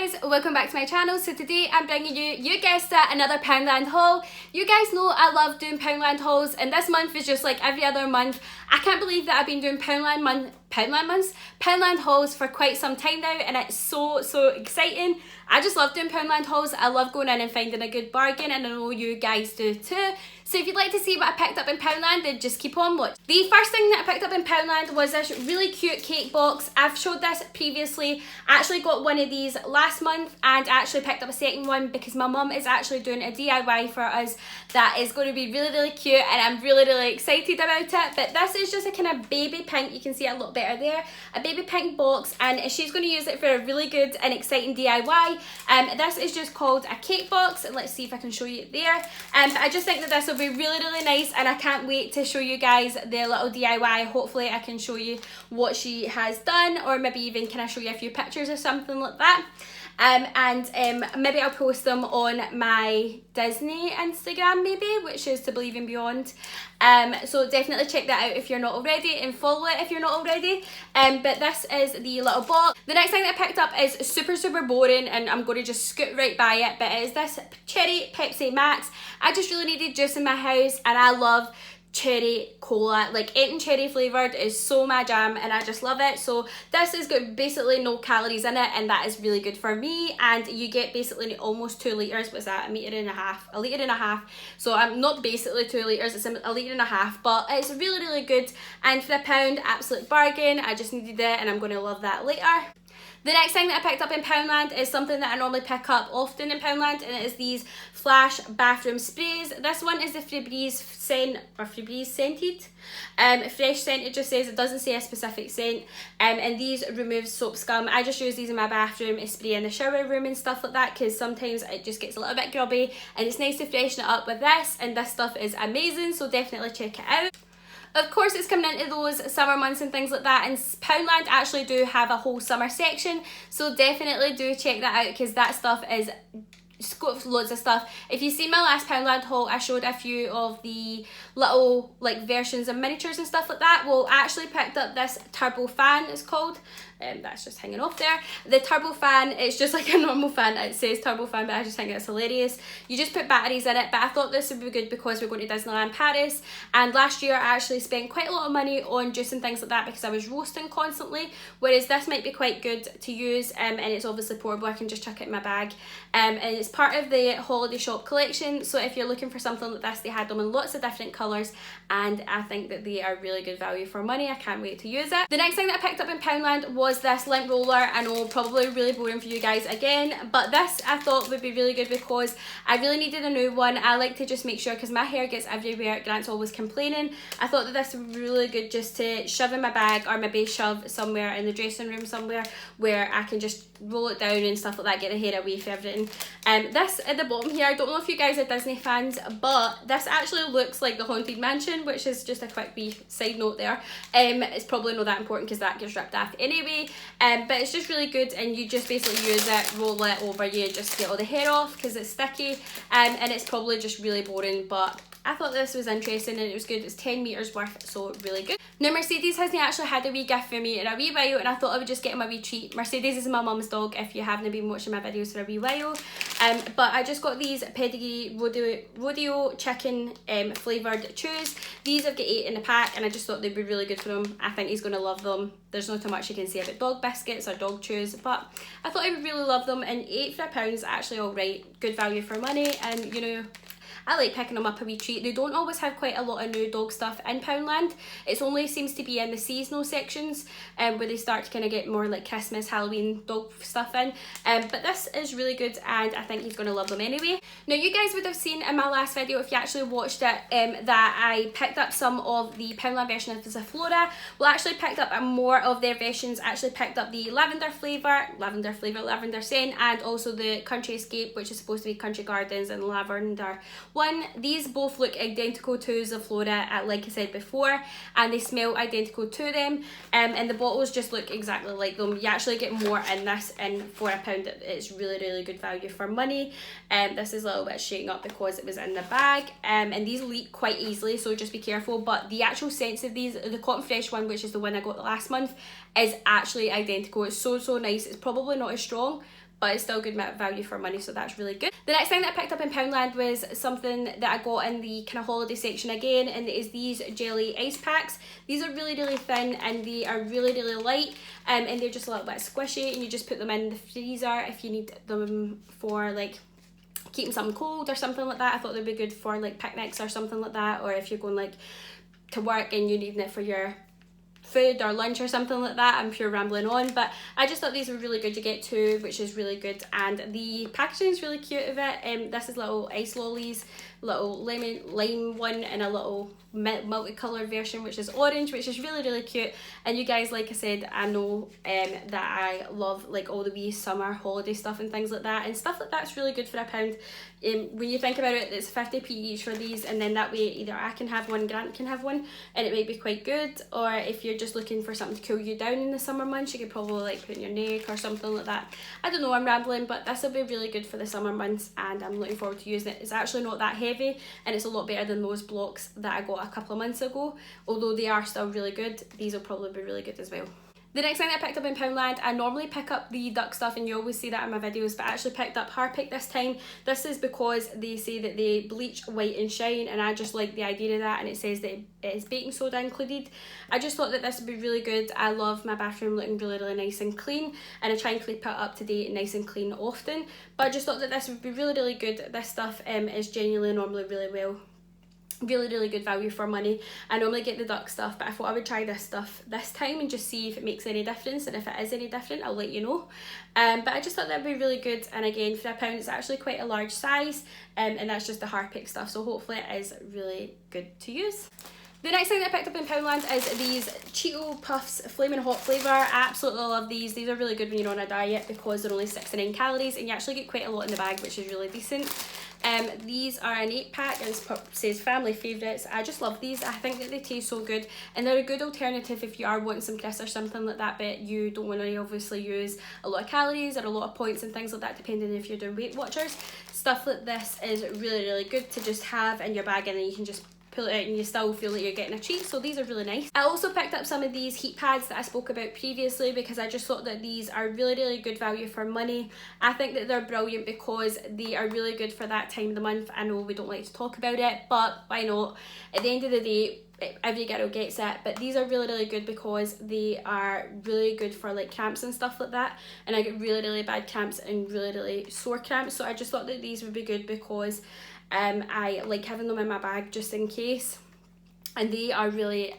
guys, welcome back to my channel. So today I'm bringing you guessed it, another Poundland haul. You guys know I love doing Poundland hauls, and this month is just like every other month. I can't believe that I've been doing Poundland hauls for quite some time now, and it's so exciting. I just love doing Poundland hauls. I love going in and finding a good bargain, and I know you guys do too. So if you'd like to see what I picked up in Poundland, then just keep on watching. The first thing that I picked up in Poundland was this really cute cake box. I've showed this previously. I actually got one of these last month, and I actually picked up a second one because my mum is actually doing a DIY for us that is going to be really cute, and I'm really excited about it. But this is just a kind of baby pink, you can see it a lot better there, a baby pink box, and she's going to use it for a really good and exciting DIY. This is just called a cake box, and let's see if I can show you it there. But I just think that this will be really nice, and I can't wait to show you guys the little DIY. Hopefully I can show you what she has done, or maybe even can I show you a few pictures or something like that. Maybe I'll post them on my Disney Instagram maybe, which is ToBelieve&Beyond. So definitely check that out if you're not already, and follow it if you're not already. But this is the little box. The next thing that I picked up is super boring, and I'm going to just scoot right by it, but it is this cherry Pepsi Max. I just really needed juice in my house, and I love cherry cola. Like, anything cherry flavoured is so my jam, and I just love it. So this has got basically no calories in it, and that is really good for me. And you get basically almost 2 litres. What's that? A litre and a half. So I'm not basically 2 litres, it's a litre and a half, but it's really good. And for £1, absolute bargain. I just needed it, and I'm going to love that later. The next thing that I picked up in Poundland is something that I normally pick up often in Poundland, and it is these Flash bathroom sprays. This one is the Febreze scent, or Febreze scented. Fresh scent, it just says, it doesn't say a specific scent. And these remove soap scum. I just use these in my bathroom to spray in the shower room and stuff like that, because sometimes it just gets a little bit grubby, and it's nice to freshen it up with this, and this stuff is amazing, so definitely check it out. Of course, it's coming into those summer months and things like that, and Poundland actually do have a whole summer section, so definitely do check that out, because that stuff is got loads of stuff. If you've seen my last Poundland haul, I showed a few of the little like versions of miniatures and stuff like that. Well, I actually picked up this turbo fan, it's called. That's just hanging off there. The turbo fan, it's just like a normal fan. It says turbo fan, but I just think it's hilarious. You just put batteries in it, but I thought this would be good because we're going to Disneyland Paris, and last year I actually spent quite a lot of money on juice and things like that because I was roasting constantly, whereas this might be quite good to use, and it's obviously portable. I can just chuck it in my bag, and it's part of the holiday shop collection, so if you're looking for something like this, they had them in lots of different colours, and I think that they are really good value for money. I can't wait to use it. The next thing that I picked up in Poundland was this lint roller. I know, probably really boring for you guys again, but this I thought would be really good because I really needed a new one. I like to just make sure, because my hair gets everywhere, Grant's always complaining. I thought that this would be really good just to shove in my bag, or maybe shove somewhere in the dressing room somewhere where I can just roll it down and stuff like that, get the hair away from everything. This at the bottom here, I don't know if you guys are Disney fans, but this actually looks like the Haunted Mansion, which is just a quick wee side note there. It's probably not that important because that gets ripped off anyway, but it's just really good, and you just basically use it, roll it over you, just get all the hair off because it's sticky, and it's probably just really boring, but I thought this was interesting and it was good. It's 10 metres worth, so really good. Now, Mercedes hasn't actually had a wee gift for me in a wee while, and I thought I would just get him a wee treat. Mercedes is my mum's dog, if you haven't been watching my videos for a wee while. But I just got these pedigree rodeo chicken flavoured chews. These I've got 8 in the pack, and I just thought they'd be really good for him. I think he's going to love them. There's not too much you can say about dog biscuits or dog chews, but I thought he would really love them, and 8 for £1 is actually alright. Good value for money, and you know, I like picking them up a wee treat. They don't always have quite a lot of new dog stuff in Poundland. It only seems to be in the seasonal sections where they start to kind of get more like Christmas, Halloween dog stuff in. But this is really good, and I think he's going to love them anyway. Now, you guys would have seen in my last video, if you actually watched it, that I picked up some of the Poundland version of the Flora. Well, I actually picked up more of their versions. I actually picked up the lavender scent, and also the Country Escape, which is supposed to be Country Gardens and lavender one. These both look identical to Zaflora, like I said before, and they smell identical to them, and the bottles just look exactly like them. You actually get more in this, and for £1 it's really good value for money. This is a little bit shaking up because it was in the bag, and these leak quite easily, so just be careful. But the actual scents of these, the Cotton Fresh one, which is the one I got last month, is actually identical. It's so nice. It's probably not as strong, but it's still good value for money, so that's really good. The next thing that I picked up in Poundland was something that I got in the kind of holiday section again, and it is these jelly ice packs. These are really thin, and they are really light, and they're just a little bit squishy, and you just put them in the freezer if you need them for like keeping something cold or something like that. I thought they'd be good for like picnics or something like that, or if you're going like to work and you're needing it for your food or lunch or something like that. I'm pure rambling on, but I just thought these were really good to get to, which is really good, and the packaging is really cute of it. This is little ice lollies, little lime one, and a little multicolored version which is orange, which is really cute. And you guys, like I said, I know that I love like all the wee summer holiday stuff and things like that, and stuff like that's really good for £1. When you think about it, it's 50p each for these, and then that way either I can have one, Grant can have one, and it might be quite good. Or if you're just looking for something to cool you down in the summer months, you could probably like put in your neck or something like that. I don't know, I'm rambling, but this will be really good for the summer months, and I'm looking forward to using it. It's actually not that heavy, and it's a lot better than those blocks that I got a couple of months ago. Although they are still really good, these will probably be really good as well. The next thing that I picked up in Poundland, I normally pick up the duck stuff, and you always see that in my videos, but I actually picked up Harpic this time. This is because they say that they bleach, white and shine, and I just like the idea of that, and it says that it is baking soda included. I just thought that this would be really good. I love my bathroom looking really nice and clean, and I try and keep it up to date, nice and clean often, but I just thought that this would be really good. This stuff is genuinely normally really good value for money. I normally get the duck stuff, but I thought I would try this stuff this time and just see if it makes any difference, and if it is any different I'll let you know. But I just thought that'd be really good, and again for £1 it's actually quite a large size, and that's just the Harpic stuff, so hopefully it is really good to use. The next thing that I picked up in Poundland is these Cheeto Puffs Flaming Hot flavour. I absolutely love these. These are really good when you're on a diet because they're only 69 calories and you actually get quite a lot in the bag, which is really decent. These are an 8-pack, and it says family favourites. I just love these. I think that they taste so good, and they're a good alternative if you are wanting some crisps or something like that, but you don't want to obviously use a lot of calories or a lot of points and things like that, depending if you're doing Weight Watchers. Stuff like this is really good to just have in your bag, and then you can just pull it out and you still feel like you're getting a treat, so these are really nice. I also picked up some of these heat pads that I spoke about previously because I just thought that these are really good value for money. I think that they're brilliant because they are really good for that time of the month. I know we don't like to talk about it, but why not? At the end of the day, every girl gets it, but these are really good because they are really good for like cramps and stuff like that, and I get really bad cramps and really sore cramps, so I just thought that these would be good because I like having them in my bag just in case, and they are really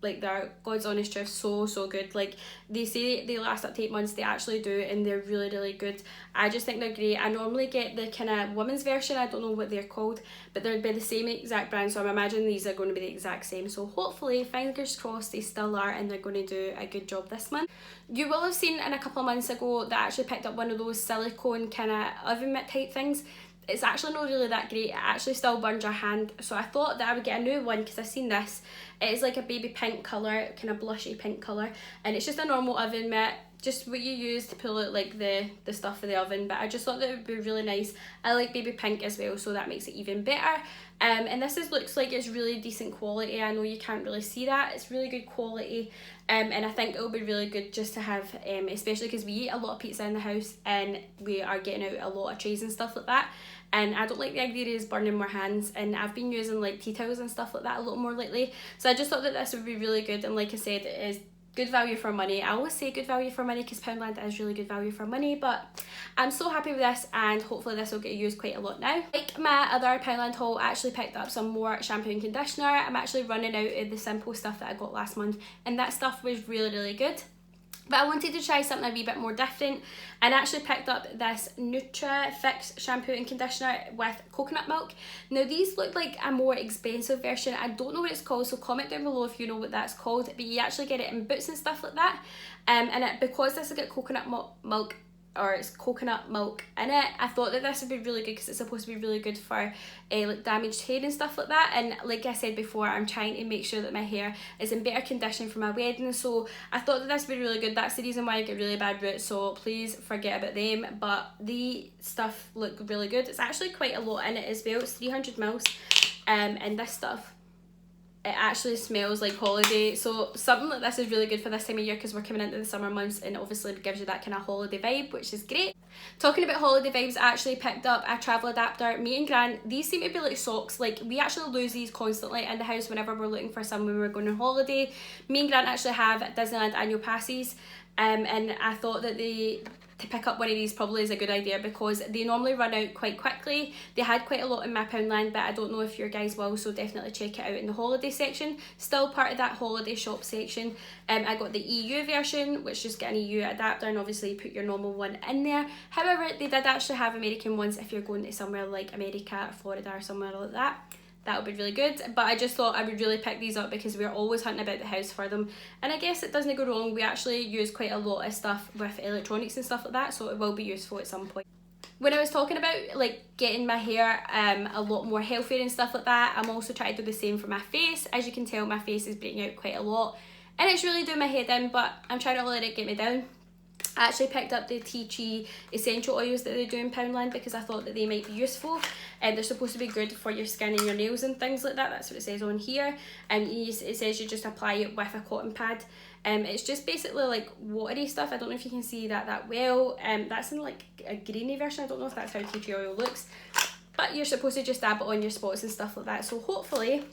like they're God's honest truth, so good. Like they say they last up to 8 months, they actually do, and they're really good. I just think they're great. I normally get the kind of women's version, I don't know what they're called, but they're by the same exact brand, so I'm imagining these are going to be the exact same, so hopefully, fingers crossed, they still are and they're going to do a good job this month. You will have seen in a couple of months ago that I actually picked up one of those silicone kind of oven mitt type things. It's actually not really that great. It actually still burns your hand, so I thought that I would get a new one because I've seen this. It is like a baby pink colour, kind of blushy pink colour, and it's just a normal oven mitt, just what you use to pull out like the stuff for the oven, but I just thought that it would be really nice. I like baby pink as well, so that makes it even better. And this looks like it's really decent quality. I know you can't really see that, it's really good quality, and I think it'll be really good just to have, especially because we eat a lot of pizza in the house and we are getting out a lot of trays and stuff like that, and I don't like the idea of burning my hands, and I've been using like tea towels and stuff like that a lot more lately, so I just thought that this would be really good. And like I said, it is good value for money. I always say good value for money because Poundland is really good value for money, but I'm so happy with this, and hopefully this will get used quite a lot now. Like my other Poundland haul, I actually picked up some more shampoo and conditioner. I'm actually running out of the simple stuff that I got last month, and that stuff was really good. But I wanted to try something a wee bit more different, and I actually picked up this Nutrafix shampoo and conditioner with coconut milk. Now these look like a more expensive version. I don't know what it's called, so comment down below if you know what that's called, but you actually get it in Boots and stuff like that. Because this has got coconut milk, or it's coconut milk in it, I thought that this would be really good because it's supposed to be really good for like damaged hair and stuff like that. And like I said before, I'm trying to make sure that my hair is in better condition for my wedding, so I thought that this would be really good. That's the reason why I get really bad roots, so please forget about them. But the stuff look really good. It's actually quite a lot in it as well. It's 300 mils, and this stuff it actually smells like holiday. So something like this is really good for this time of year because we're coming into the summer months, and obviously it gives you that kind of holiday vibe, which is great. Talking about holiday vibes, I actually picked up a travel adapter. Me and Gran, these seem to be like socks. Like, we actually lose these constantly in the house whenever we're looking for some when we're going on holiday. Me and Gran actually have Disneyland annual passes, and I thought that to pick up one of these probably is a good idea because they normally run out quite quickly. They had quite a lot in my Poundland, but I don't know if your guys will, so definitely check it out in the holiday section. Still part of that holiday shop section. I got the EU version, which just get an EU adapter, and obviously you put your normal one in there. However, they did actually have American ones if you're going to somewhere like America or Florida or somewhere like that. That would be really good, but I just thought I would really pick these up because we're always hunting about the house for them, and I guess it doesn't go wrong. We actually use quite a lot of stuff with electronics and stuff like that, so it will be useful at some point. When I was talking about like getting my hair a lot more healthier and stuff like that, I'm also trying to do the same for my face. As you can tell, my face is breaking out quite a lot and it's really doing my head in, but I'm trying to let it get me down. I actually picked up the tea tree essential oils that they do in Poundland because I thought that they might be useful, and they're supposed to be good for your skin and your nails and things like that. That's what it says on here, and it says you just apply it with a cotton pad. It's just basically like watery stuff. I don't know if you can see that well. That's in like a greeny version. I don't know if that's how tea tree oil looks, but you're supposed to just dab it on your spots and stuff like that. So hopefully,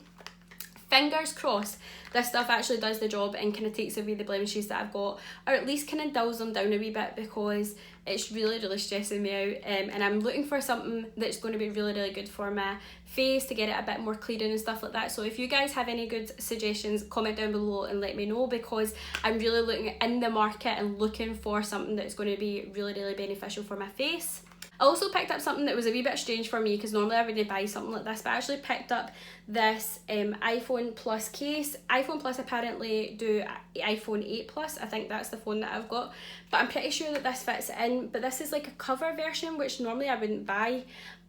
fingers crossed, this stuff actually does the job and kind of takes away the blemishes that I've got, or at least kind of dulls them down a wee bit, because it's really stressing me out, and I'm looking for something that's going to be really good for my face to get it a bit more clearing and stuff like that. So if you guys have any good suggestions, comment down below and let me know, because I'm really looking in the market and looking for something that's going to be really beneficial for my face. I also picked up something that was a wee bit strange for me because normally I wouldn't buy something like this, but I actually picked up this iPhone Plus case. iPhone Plus apparently do iPhone 8 Plus, I think that's the phone that I've got, but I'm pretty sure that this fits in. But this is like a cover version, which normally I wouldn't buy.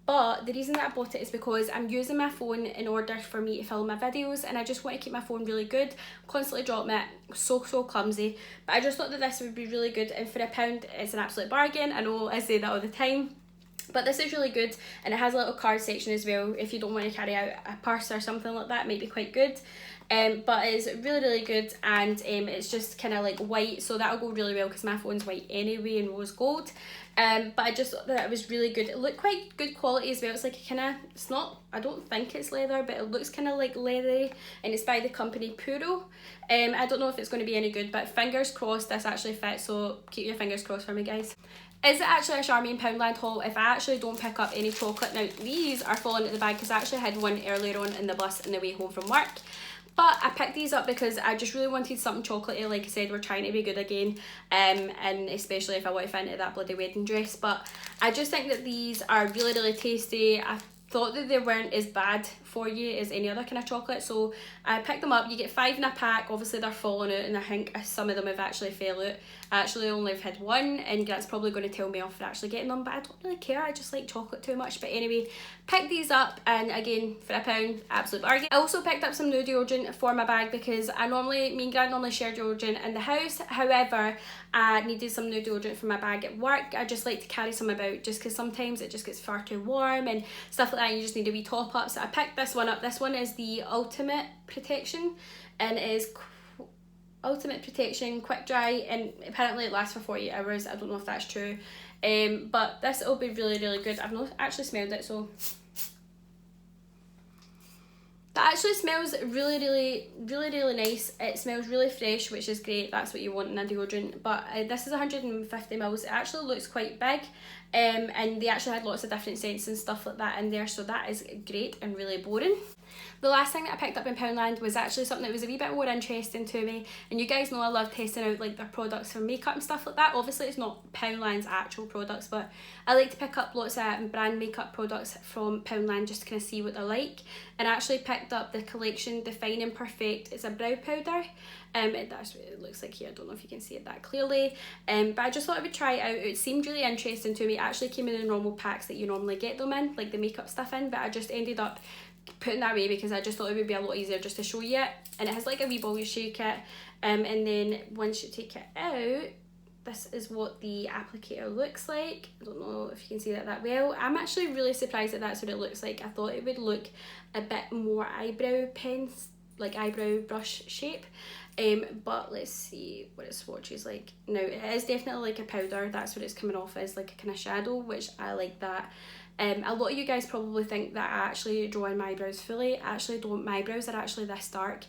But the reason that I bought it is because I'm using my phone in order for me to film my videos, and I just want to keep my phone really good. I'm constantly dropping it, so clumsy. But I just thought that this would be really good, and for £1 it's an absolute bargain. I know I say that all the time, but this is really good, and it has a little card section as well if you don't want to carry out a purse or something like that. It might be quite good. But it's really good, and it's just kind of like white, so that'll go really well because my phone's white anyway and rose gold. But I just thought that it was really good. It looked quite good quality as well. It's like a kind of, it's not, I don't think it's leather, but it looks kind of like leathery, and it's by the company Puro. I don't know if it's going to be any good, but fingers crossed this actually fits, so keep your fingers crossed for me, guys. Is it actually a Charmaine Poundland haul if I actually don't pick up any chocolate? Now these are falling into the bag because I actually had one earlier on in the bus on the way home from work. But I picked these up because I just really wanted something chocolatey. Like I said, we're trying to be good again, and especially if I want to fit into that bloody wedding dress. But I just think that these are really tasty. I thought that they weren't as bad for you as any other kind of chocolate, so I picked them up. You get 5 in a pack. Obviously they're falling out, and I think some of them have actually fell out. I actually only have had one, and that's probably going to tell me off for actually getting them, but I don't really care. I just like chocolate too much. But anyway, picked these up, and again, for £1, absolute bargain. I also picked up some new deodorant for my bag because me and Gran normally share deodorant in the house. However, I needed some new deodorant for my bag at work. I just like to carry some about just because sometimes it just gets far too warm and stuff like that, and you just need a wee top up. So I picked this one up. This one is the Ultimate Protection, and it is Ultimate Protection Quick Dry, and apparently it lasts for 48 hours. I don't know if that's true, but this will be really good. I've not actually smelled it, so that actually smells really nice. It smells really fresh, which is great. That's what you want in a deodorant. But this is 150 mils. It actually looks quite big, and they actually had lots of different scents and stuff like that in there, so that is great and really boring. The last thing that I picked up in Poundland was actually something that was a wee bit more interesting to me, and you guys know I love testing out like their products for makeup and stuff like that. Obviously it's not Poundland's actual products, but I like to pick up lots of brand makeup products from Poundland just to kind of see what they're like. And I actually picked up the collection Define and Perfect. It's a brow powder. That's what it looks like here. I don't know if you can see it that clearly, but I just thought I would try it out. It seemed really interesting to me. It actually came in the normal packs that you normally get them in, like the makeup stuff in, but I just ended up putting that away because I just thought it would be a lot easier just to show you it. And it has like a wee ball you shake it, and then once you take it out, this is what the applicator looks like. I don't know if you can see that well. I'm actually really surprised that that's what it looks like. I thought it would look a bit more eyebrow like eyebrow brush shape. But let's see what its swatch is like. Now it is definitely like a powder, that's what it's coming off as, like a kind of shadow, which I like that. A lot of you guys probably think that I actually draw in my eyebrows fully. I actually don't. My eyebrows are actually this dark,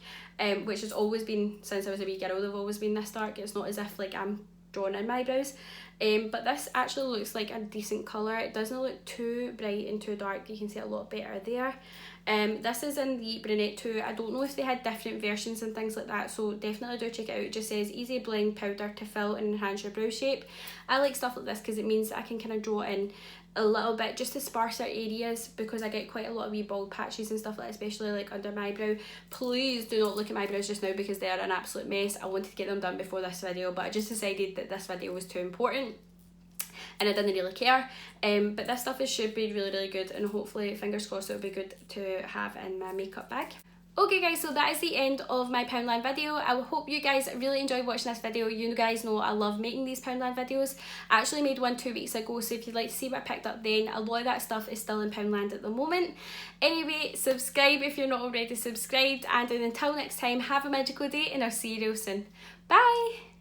which has always been, since I was a wee girl, they've always been this dark. It's not as if like I'm drawing in my eyebrows. But this actually looks like a decent colour. It doesn't look too bright and too dark. You can see it a lot better there. This is in the brunette too. I don't know if they had different versions and things like that, so definitely do check it out. It just says easy blend powder to fill and enhance your brow shape. I like stuff like this because it means that I can kind of draw in a little bit just to sparser areas, because I get quite a lot of wee bald patches and stuff like that, especially like under my eyebrow. Please do not look at my eyebrows just now because they are an absolute mess. I wanted to get them done before this video, but I just decided that this video was too important and I didn't really care. But this stuff should be really good, and hopefully, fingers crossed, it'll be good to have in my makeup bag. Okay guys, so that is the end of my Poundland video. I hope you guys really enjoyed watching this video. You guys know I love making these Poundland videos. I actually made one 2 weeks ago, so if you'd like to see what I picked up then, a lot of that stuff is still in Poundland at the moment. Anyway, subscribe if you're not already subscribed, and until next time, have a magical day and I'll see you real soon. Bye!